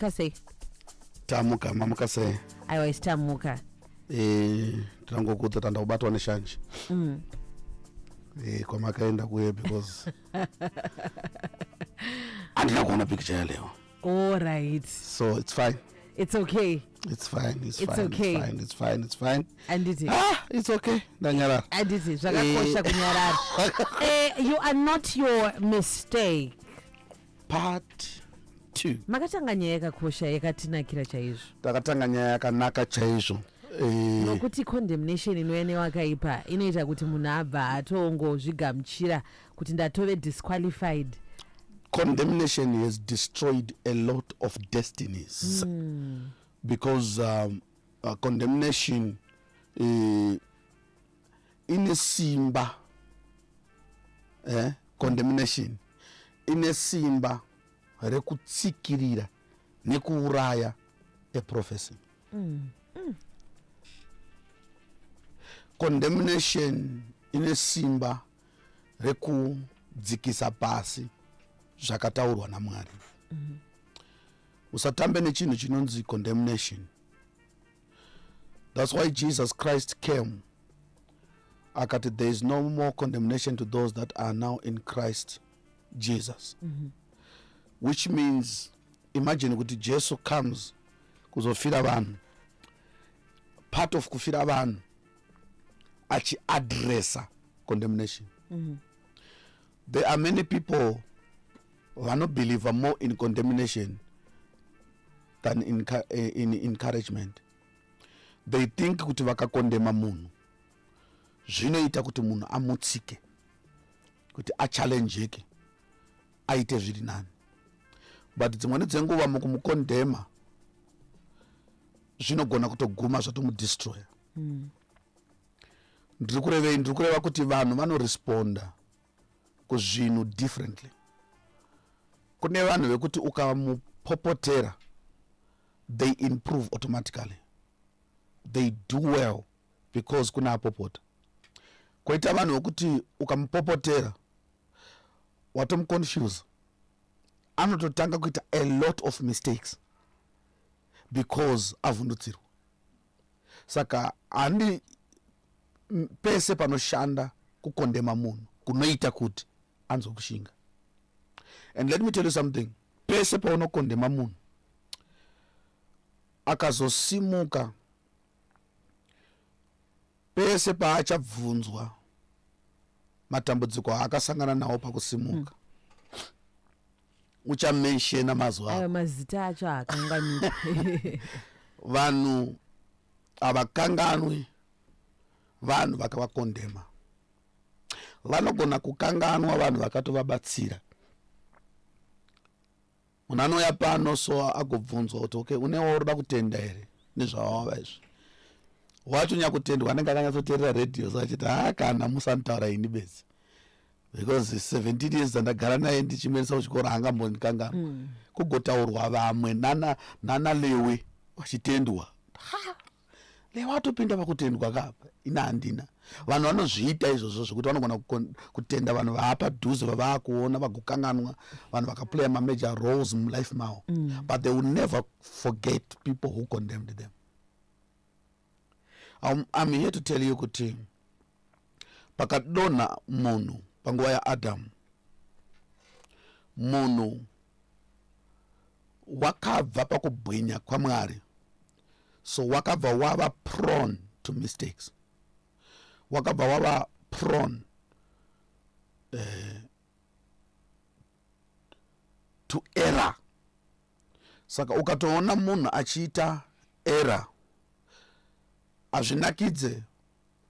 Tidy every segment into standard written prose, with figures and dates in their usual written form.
mamuka sei? Mamuka sei. Aiwa tamuka. Tangokuta tanda kubatwa neshanje. Kwa makaenda kuye because andina kuona picture ya leo. All right. So it's fine. It's okay. It's fine. It's okay. It's fine. And it is. It's okay. Ndanyarara. And it is. Zvakakosha kunyarara. You are not your mistake. Part 2. Makatanga nyaya yakakosha yakatinakira chaizvo. Takatanga nyaya yakanaka chaizvo. Nokuti condemnation inouya newakaipa inoita kuti munhu abva atongozvigamuchira kuti ndatove disqualified. Condemnation has destroyed a lot of destinies because condemnation inesimba condemnation inesimba rekutsikirira nekuuraya a prophecy. Condemnation inesimba rekudzikisa pasi zvakataurwa naMwari. Usatambe nechinhu chinonzi condemnation. That's why Jesus Christ came. Akati there is no more condemnation to those that are now in Christ Jesus. Which means, imagine kuti Jesu comes kuzofira vanhu. Part of kufira vanhu achi-addressa condemnation. There are many people who are not believer more in condemnation than in encouragement. They think kuti vakakondema munhu zvinoita kuti munhu amutsike, kuti achallengeke, aite zviri nani. But dzimweni dzenguva mukumukondema zvinogona kutoguma zvatomudestroya. Ndiri kureva kuti vanhu vanoresponda kuzvinhu differently. Kune vanhu vekuti ukamupopotera they improve automatically. They do well because kuna apopota. Koita vanhu vekuti ukamupopotera watomuconfuse, anototanga kuita a lot of mistakes because avhundutsirwa. Saka handi pese panoshanda kukondema munhu kunoita kuti anzokushinga. And let me tell you something. Pese paunokondema munhu akazosimuka, pese paachabvunzwa matambudziko akasangana nawo pakusimuka, uchamenshena mazuva ayo mazita acho akanganika. Vanhu avakanganwi vanhu vakavakondema. Vanogona kukanganwa vanhu vakatovabatsira. Munhu anouya pano so agobvunzwa kuti okay, unewo uroda kutenda here nezvawava izvi. Wacho nyakutendwa anenge akanyatsoteerera radio so achiti kana musantaura ini bedzi. Because 17 years ndagara naye ndichimeresa kuchikora hangambonikanganwa. Kugotaurwa vamwe nana lewe wachitendwa. Lewe watopinda pakutendwa kapa ina handina. Vanhu vanozviita izvozvo zvokuti vanogona kutenda vanhu vaapadhuze vavakuona vagokanganwa, vanhu vakaplaya major roles mulife mavo. But they will never forget people who condemned them. I'm here to tell you kuti pakadonha munhu panguva yaAdamu, munhu wakabva pakubwinya kwaMwari, so wakabva wava prone to mistakes. Wakabva wava prone to error. Saka ukatoona munhu achiita error, hazvinakidze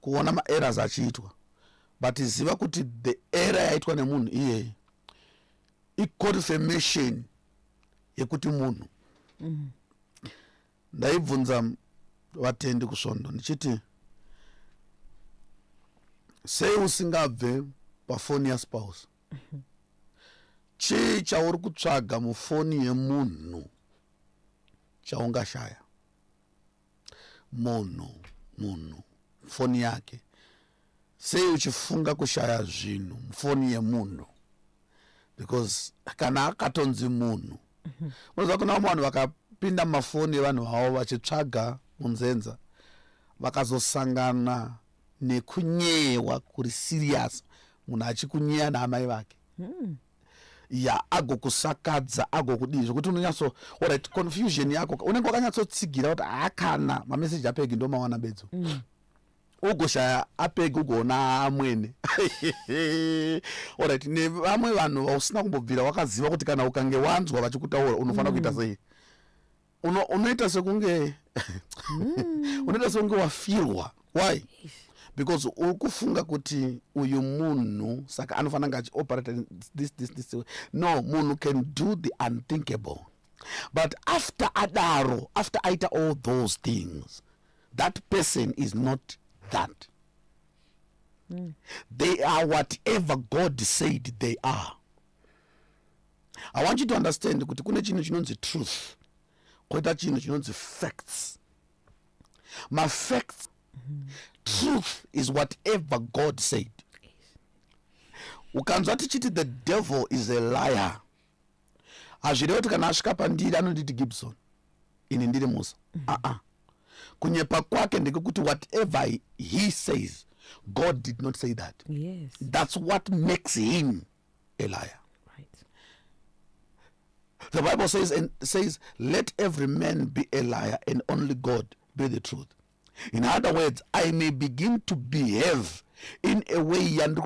kuona maerrors achiitwa, but ziva kuti the error yaitwa nemunhu iye i-confirmation yekuti munhu. Ndaibvunza vatendi kusvondo ndichiti, sei usingabve pafoni yaspouse? Chii chauri kutsvaga mufoni yemunhu chaungashaya? Munhu foni yake. Sei uchifunga kushaya zvinhu mufoni yemunhu? Because kana akatonzi munhu, unoziva kuna vanhu vakapinda mumafoni evanhu vavo vachitsvaga munzenza vakazosangana nekunyewa kuri serious, munhu achikunyeya naamai vake ya agokusakadza agokudii zvokuti unonyatso alright confusion yako unenge wakanyatsotsigira kuti haakana mameseji apegi ndo mawana bedzo ugoshaya apegi ugoona amwene alright nevamwe vanhu vausina kumbobvira wakaziva kuti kana ukange wanzwa vachikutaura unofanira kuita sei, unoita sekunge unoita sekunge wafirwa. Why? Because ukufunga kuti uyu munhu saka anofanira nga achi-operate this way. No, munhu can do the unthinkable, but after adaro, after aita all those things, that person is not that. They are whatever God said they are. I want you to understand kuti kune chinhu chinonzi truth, koita chinhu chinonzi facts. My facts, truth is whatever God said. Ukanzwa tichiti the devil is a liar, hazvirevo kuti kana asvika pandiri anonditi Gibson ini ndiri Musa. Kunyepa kwake ndekuti whatever he says, God did not say that. Yes. That's what makes him a liar. Right. The Bible says, let every man be a liar and only God be the truth. In other words, I may begin to behave in a way and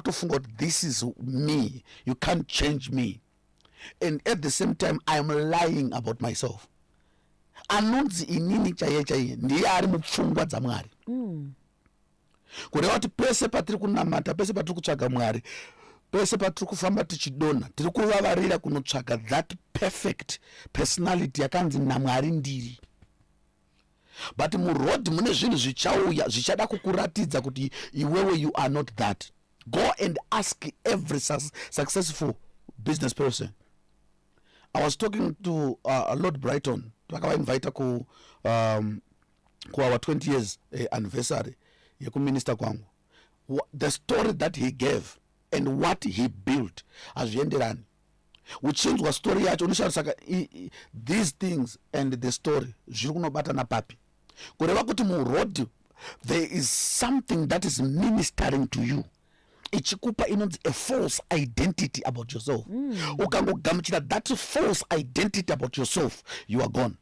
this is me, you can't change me, and at the same time I am lying about myself. Anonzi inini chaiye ndiye ari mupfungwa dzaMwari. Kureva kuti pese patiri kunamata, pese patiri kutsvaga Mwari, pese patiri kufamba tichidonha, tiri kuvavarira kunotsvaga that perfect personality yakanzi naMwari ndiri. But murodhi mune zvinhu zvichauya zvichada kukuratidza kuti iwewe you are not that. Go and ask every successful business person. I was talking to Lord Brighton, vakavainvita ku our 20 years anniversary yekuminister kwangu. The story that he gave and what he built hazvienderani. Uchinzwa story yacho unosharisaka these things and the story zviri kunobatana papi. Kureva kuti murodhi there is something that is ministering to you, ichikupa inonzi a false identity about yourself. Ukangogamuchira that false identity about yourself, you are gone.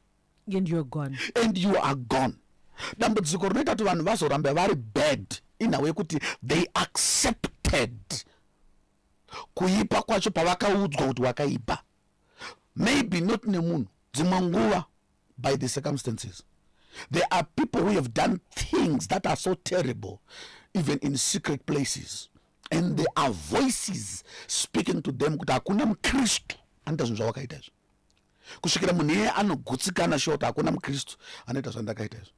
And you're gone. And you are gone. Dambudziko rinoita kuti vanhu vazoramba vari bad in a way kuti they accepted kuipa kwacho pavakaudzwa kuti wakaipa. Maybe not nemunhu, dzimwe nguva by the circumstances. There are people who have done things that are so terrible, even in secret places, and there are voices speaking to them kuti hakuna mukristu anoita zvinhu zvawakaita izvo. Kusvikira munhu iye anogutsikana sure kuti hakuna mukristu anoita zvandakaita izvo.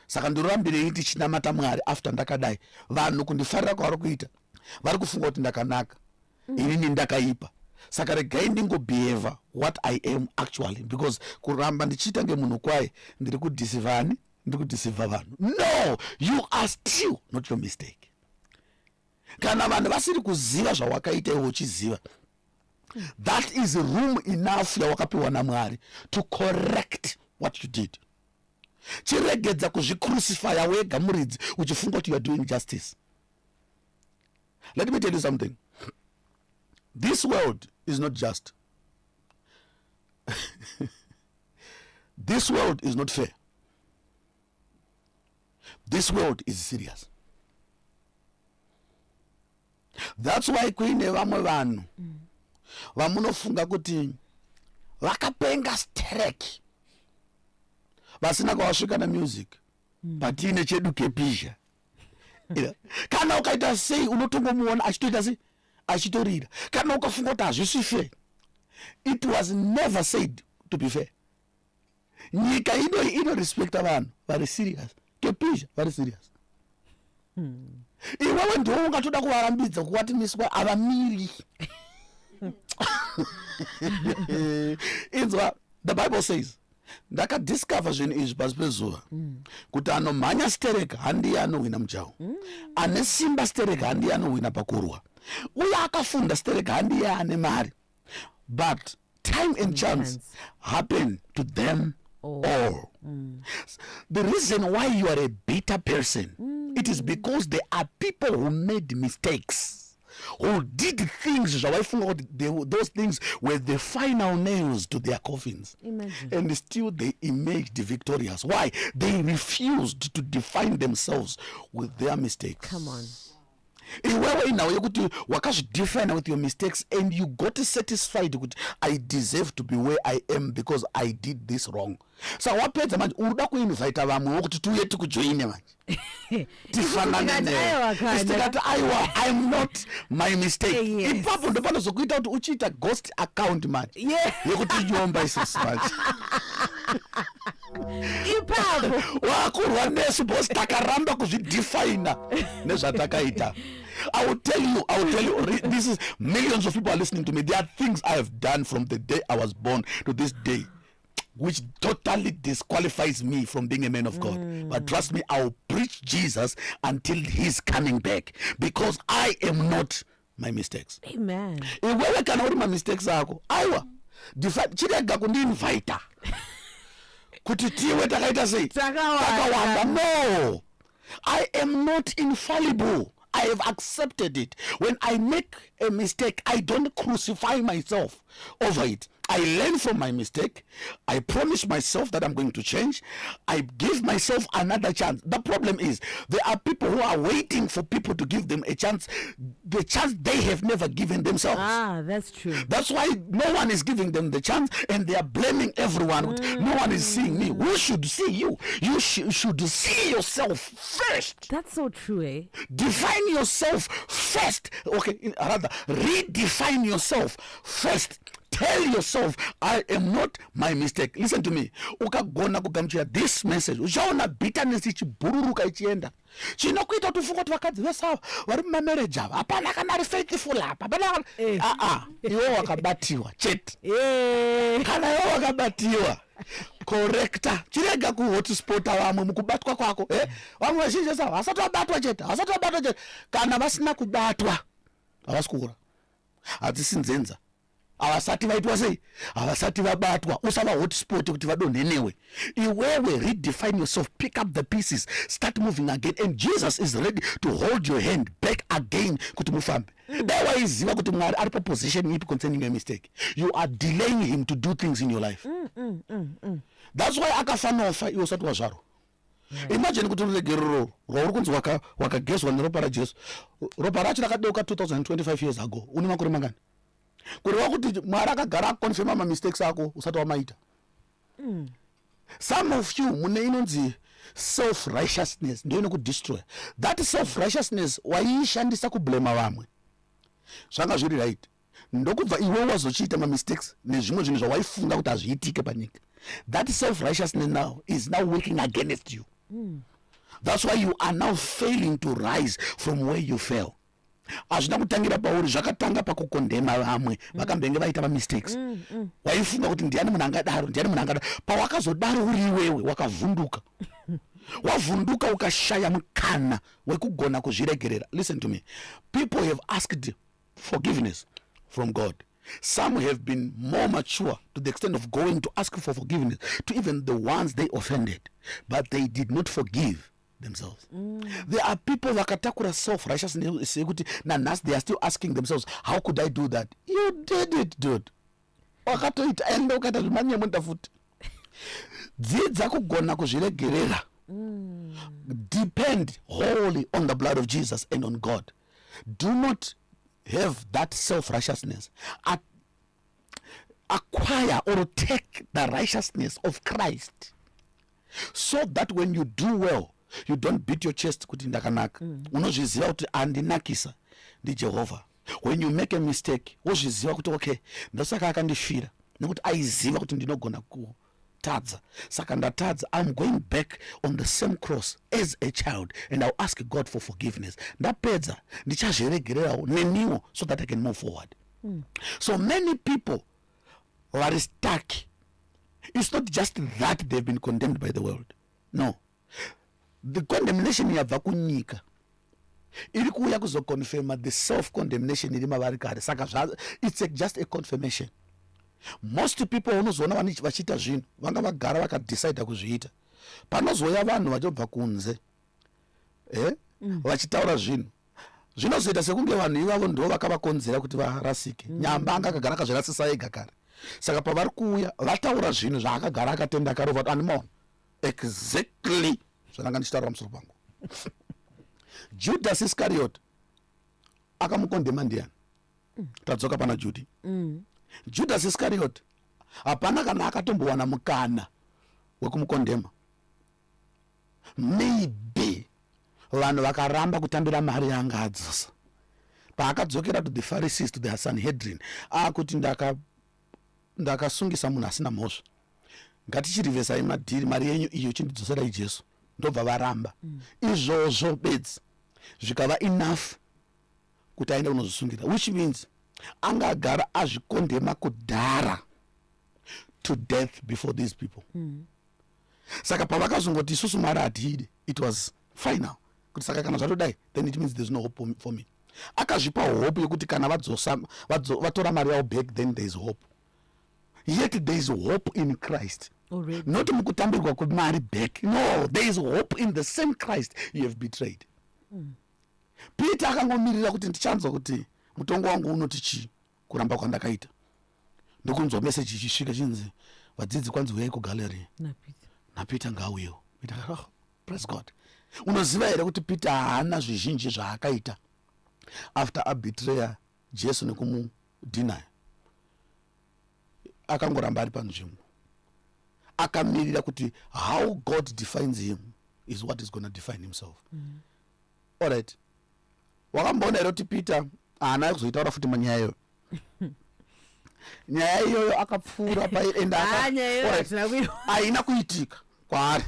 Saka ndirambirei tichinamata Mwari after ndakadai. Vanhu kundifarira kwavari kuita vari kufunga kuti ndakanaka, inini ndakaipa. Saka regai ndingobehave what I am actually, because kuramba ndichiita ngemunhu kwaye ndiri kudhisivani, ndiri kudhisiva vanhu. No, you are still not your mistake. Kana vanhu vasiri kuziva zvawakaita iwe uchiziva, that is room enough yawakapiwa naMwari to correct what you did. Chiregedza kuzvicrucifya wega muridzi uchifunga kuti you are doing justice. Let me tell you something. This world is not just. This world is not fair. This world is serious. That's why kuine vamwe vanhu vamunofunga kuti vakapenga strike vasina kwavasvika namusic but ine chedu kepisha. Kana ukaita sei unotongomuona achitoita sei achitorira. Kana ukafunga kuti hazvisi fair, it was never said to be fair. Nyika inorespekta vanhu vari serious, kepisha vari serious. Iwewe ndiwo ungatoda kuvarambidza kuwati miswa havamiri. Inzwa, the Bible says, ndakadiscover zvinhu izvi pasi pezuva kuti anomhanya stereka handiye anowina mujaho, ane simba stereka handiye anowina pakurwa, uye akafunda stereka handiye ane mari. But time and chance happen to them all. The reason why you are a bitter person, it is because there are people who made mistakes, who did things, those things were the final nails to their coffins. Imagine. And still they emerged victorious. Why? They refused to define themselves with their mistakes. Come on. Iwewe now you to wakazvidefine with your mistakes, and you got satisfied with I deserve to be where I am because I did this wrong. So wapedza manje uruda kuinvite vamwe wokuti tuye tikujoine manje tifanane naye istikati aiwa I'm not my mistake. Ipapo ndo panozokuita kuti uchiita ghost account manje yekuti nyomba isusu manje ipapo wakurwa nesu boss takaramba kuzvidefina nezvatakaita. I will tell you, this is millions of people are listening to me. There are things I have done from the day I was born to this day which totally disqualifies me from being a man of God. But trust me, I will preach Jesus until he's coming back, because I am not my mistakes. Amen. Iwewe kana uri ma mistakes ako aiwa chirega kundinvite kuti tiwe takaita sei takawanda. No, I am not infallible. I have accepted it. When I make a mistake, I don't crucify myself over it. I learn from my mistake. I promise myself that I'm going to change. I give myself another chance. The problem is there are people who are waiting for people to give them a chance, the chance they have never given themselves. That's true. That's why no one is giving them the chance, and they are blaming everyone. No one is seeing me. Who should see you? You should see yourself first. That's so true, eh? Define yourself first. Okay, rather redefine yourself first. Tell yourself, I am not my mistake. Listen to me. Ukagona kugamuchira this message. Uchaona bitterness ichibururuka ichienda. Chinokuita kuti ufunge kuti vakadzi vesava vari mumamarriage ava hapana kana ari faithful apa hapana iwe wakabatiwa chete. Kana iwe wakabatiwa correcta chirega kuhotspota vamwe mukubatwa kwako. Vamwe vazhinji sava vasati vabatwa chete, vasati vabatwa chete. Kana vasina kubatwa havasi kukura, hadzisi nzenza. Avasati vaitwa sei, avasati vabatwa usava hotspot kuti vadonhenewe. Iwewe redefine yourself, pick up the pieces, start moving again, and Jesus is ready to hold your hand back again kuti mufambe. Dai waiziva kuti Mwari ari position ipi concerning your mistake, you are delaying him to do things in your life. That's why akafanofa iwe usati wazvaro. Imagine kuti unegerero rwauri kunzi wakagezwa neropa raJesu. Ropa racho rakadeuka 2025 years ago. Une makore mangani? Kureva kuti Mwari akagara akonfirma ma mistakes ako usati wamaita. Some of you mune inonzi self righteousness ndio inokudestroy. That self righteousness waishandisa kublema vamwe. Zvanga zviri right. Ndokubva iwe wazochiita ma mistakes nezvimwe zvinhu zvawaifunga kuti azviitike panyika. That self righteousness now is now working against you. That's why you are now failing to rise from where you fell. Azvina kutangira pauri, zvakatanga pakukondema vamwe vakambenge vaita mistakes. Waifunga kuti ndiani munhu angadaro, ndiani munhu angadaro. Pawakazodaro uri iwewe wakavhunduka. Wavhunduka ukashaya mukana wekugona kuzviregerera. Listen to me. People have asked forgiveness from God. Some have been more mature to the extent of going to ask for forgiveness to even the ones they offended, but they did not forgive themselves. There are people vakatakura self-righteousness, they are still asking themselves, how could I do that? You did it, dude. Wakatoita enda ukata zvimanye munta futi. Dzidza kugona kuzviregerera. Depend wholly on the blood of Jesus and on God. Do not have that self-righteousness. Acquire or take the righteousness of Christ, so that when you do well, you don't beat your chest kuti ndakanaka. Unozviziva kuti andinakisa ndi Jehovah. When you make a mistake, wozviziva kuti okay, ndasaka akandifira nekuti aiziva kuti ndinogona kutadza, saka ndatadza. I'm going back on the same cross as a child, and I'll ask God for forgiveness. Ndapedza ndichazviregererawo neniwo, so that I can move forward. So many people are stuck. It's not just that they've been condemned by the world. No. The condemnation yabva kunyika iri kuuya kuzoconfirma the self condemnation iri mavari kare. Saka it's just a confirmation. most people unozoona vachiita zvinhu vanga vagara vakadecida kuzviita. Panozoya vanhu vachobva kunze vachitaura zvinhu zvinozoita sekunge vanhu ivavo ndo vakavakonzera kuti varasike. Nyamba anga akagara akazvirasisa ega kare, saka pavari kuuya vataura zvinhu zvaakagara akatenda kare uvati animon exactly zvananga ndichitaura musoro pangu. Judas Iscariot akamukondema ndiani? Tadzoka pana Judy. Judas Iscariot hapana kana akatombowana mukana wekumukondema. Maybe vanhu vakaramba kutambira mari yanga adzosa paakadzokera to the Pharisees, to the Sanhedrin, akuti ndakasungisa munhu asina mhosva, ngatichirivesai madhiri, mari yenyu iyo chindidzoserai Jesu. Ndobva varamba izvozvo bedzi zvikava enough kuti aende kunozvisungira, which means anga agara azvikondema kudhara to death before these people. Saka pavakazongoti isusu mari hatiide, it was final. Kuti saka kana zvatodai, then it means there's no hope for me. Akazvipa hope yekuti kana vatora mari yavo back, then there is hope. Yet there is hope in Christ. Already. Not mukutambirwa kumari back. No, there is hope in the same Christ you have betrayed. Peter akangomirira kuti ndichanzwa kuti mutongo wangu unoti chii kuramba kwandakaita. Ndokunzwa message ichisvika chinzi vadzidzi kwanzi uyai kugallery. Peter ngauyewo. Peter praise God. Unoziva here kuti Peter haana zvizhinji zvaakaita after abetreya Jesu nekumudinaya. Akangoramba ari panzvimbo. Akamirira kuti how God defines him is what is going to define himself. Alright. Wakamboona here kuti Peter haana kuzoitaura futi manyaya iyoyo. Nyaya iyoyo akapfuura paenda haina kuitika kwaari.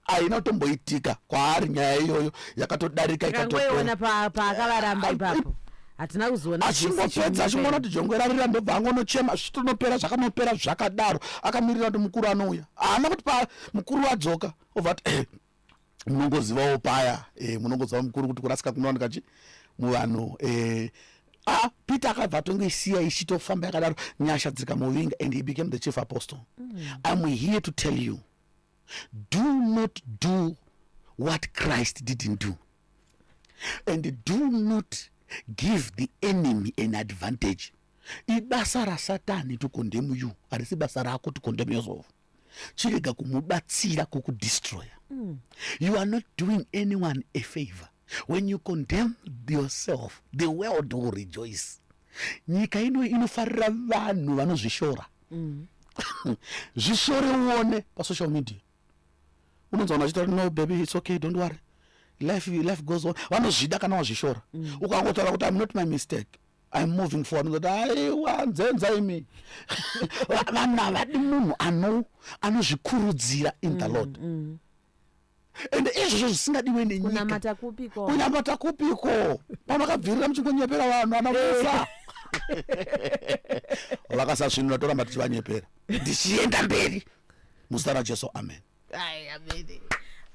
Haina kutomboitika kwaari nyaya iyoyo, yakatodarika ikatopera paakavaramba ipapo. Hatina kuzoona achingopedza achingona kuti jongwe rarira ndobva angonochema zvitonopera zvakanopera zvakadaro. Akamirira kuti mukuru anouya, haana kuti pa mukuru wadzoka ovati munongozivawo paya munongoziva mukuru kuti kurasika kunowanika chi muvanhu. Peter akabva atongoisiya ichitofamba yakadaro, nyasha dzikamuvinga, and he became the chief apostle. I'm here to tell you, do not do what Christ didn't do, and do not give the enemy an advantage. Ibasa ra Satani to condemn you, arisi basa rako to condemn yourself. Chirega kumubatsira kukudestroya. You are not doing anyone a favor. When you condemn yourself, the world will rejoice. Nyika inofarira vanhu vanozvishora. Zvishore uone pa social media. Unonzwa achitaura no baby, it's okay, don't worry. Life goes on. Vanozvida kana wazvishora. Ukangotaura kuti I'm not my mistake, I'm moving forward. Aiwa nzenza imi. Vana vadi munhu anozvikurudzira in the Lord. And izvozvo zvisingadiwe nenyika. Kunamata kupiko pamakabvirira muchingonyepera vanhu anamusa. Vakasasvinura toramba tichivanyepera ndichienda mberi muzita raJesu, amen.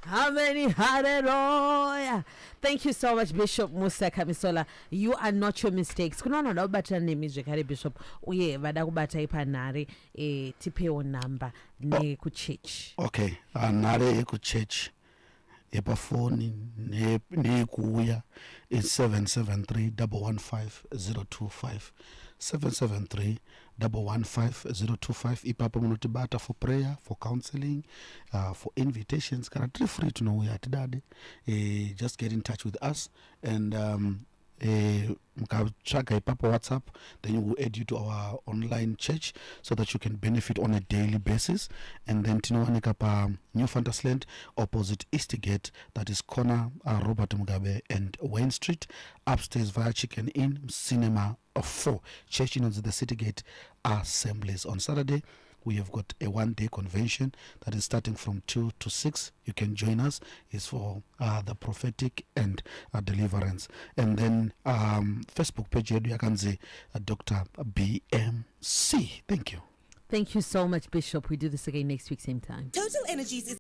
Amen. Hallelujah. Thank you so much, Bishop Musa Kamisola. You are not your mistakes. Kuna vanhu vada kubatira nemi zvekare Bishop, uye vada kubata ipanhare tipewo namba nekuchechi. Okay, nhare yekuchechi yepafoni neyekuuya is 773-115-025 773-115-025. Ipapo munotibata for prayer, for counseling, for invitations. Kana tiri free tunouya atidade. Just get in touch with us, and mukatsvaga ipapo WhatsApp, then we will add you to our online church so that you can benefit on a daily basis. And then tinowanika pa New Fantasyland opposite Eastgate, that is corner Robert Mugabe and Wayne Street, upstairs via Chicken Inn, Cinema 4. Church in the Citygate Assemblies. On Saturday we have got a one-day convention that is starting from 2 to 6. You can join us. It's for the prophetic and deliverance. And then Facebook page, you can say Dr. BMC. Thank you. Thank you so much, Bishop. We do this again next week, same time. Total Energies is